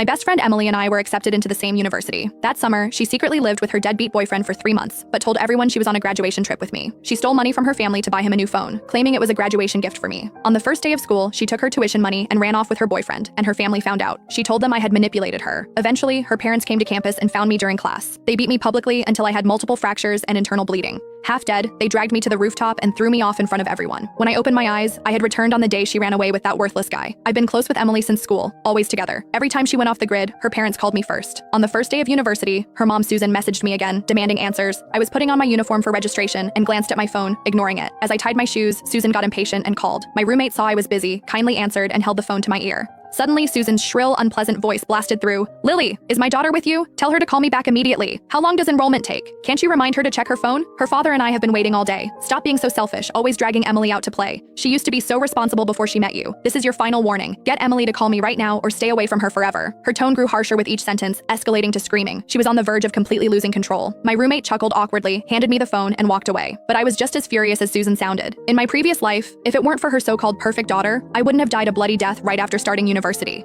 My best friend Emily and I were accepted into the same university. That summer, she secretly lived with her deadbeat boyfriend for 3 months, but told everyone she was on a graduation trip with me. She stole money from her family to buy him a new phone, claiming it was a graduation gift for me. On the first day of school, she took her tuition money and ran off with her boyfriend, and her family found out. She told them I had manipulated her. Eventually, her parents came to campus and found me during class. They beat me publicly until I had multiple fractures and internal bleeding. Half dead, they dragged me to the rooftop and threw me off in front of everyone. When I opened my eyes, I had returned on the day she ran away with that worthless guy. I've been close with Emily since school, always together. Every time she went off the grid, her parents called me first. On the first day of university, her mom Susan messaged me again, demanding answers. I was putting on my uniform for registration and glanced at my phone, ignoring it. As I tied my shoes, Susan got impatient and called. My roommate saw I was busy, kindly answered, and held the phone to my ear. Suddenly, Susan's shrill, unpleasant voice blasted through. "Lily, is my daughter with you? Tell her to call me back immediately. How long does enrollment take? Can't you remind her to check her phone? Her father and I have been waiting all day. Stop being so selfish, always dragging Emily out to play. She used to be so responsible before she met you. This is your final warning. Get Emily to call me right now or stay away from her forever." Her tone grew harsher with each sentence, escalating to screaming. She was on the verge of completely losing control. My roommate chuckled awkwardly, handed me the phone, and walked away. But I was just as furious as Susan sounded. In my previous life, if it weren't for her so-called perfect daughter, I wouldn't have died a bloody death right after starting university.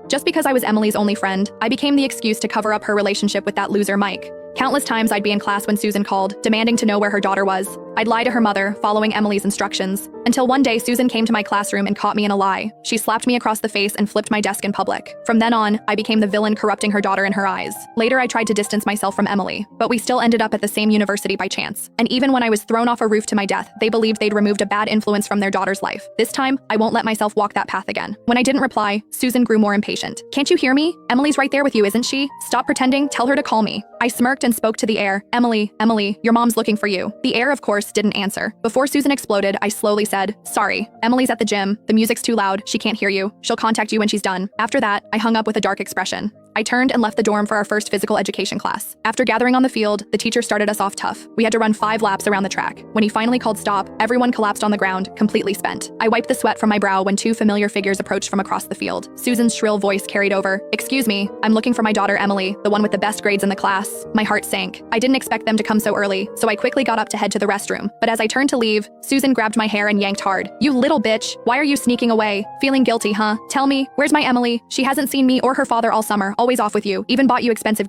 Just because I was Emily's only friend, I became the excuse to cover up her relationship with that loser Mike. Countless times I'd be in class when Susan called, demanding to know where her daughter was. I'd lie to her mother, following Emily's instructions. Until one day, Susan came to my classroom and caught me in a lie. She slapped me across the face and flipped my desk in public. From then on, I became the villain corrupting her daughter in her eyes. Later, I tried to distance myself from Emily, but we still ended up at the same university by chance. And even when I was thrown off a roof to my death, they believed they'd removed a bad influence from their daughter's life. This time, I won't let myself walk that path again. When I didn't reply, Susan grew more impatient. "Can't you hear me? Emily's right there with you, isn't she? Stop pretending, tell her to call me." I smirked and spoke to the air. "Emily, Emily, your mom's looking for you." The air, of course, didn't answer. Before Susan exploded, I slowly said, "Sorry, Emily's at the gym. The music's too loud. She can't hear you. She'll contact you when she's done." After that, I hung up with a dark expression. I turned and left the dorm for our first physical education class. After gathering on the field, the teacher started us off tough. We had to run 5 laps around the track. When he finally called stop, everyone collapsed on the ground, completely spent. I wiped the sweat from my brow when 2 familiar figures approached from across the field. Susan's shrill voice carried over. "Excuse me, I'm looking for my daughter Emily, the one with the best grades in the class." My heart sank. I didn't expect them to come so early, so I quickly got up to head to the restroom. But as I turned to leave, Susan grabbed my hair and yanked hard. "You little bitch, why are you sneaking away? Feeling guilty, huh? Tell me, where's my Emily? She hasn't seen me or her father all summer, always off with you, even bought you expensive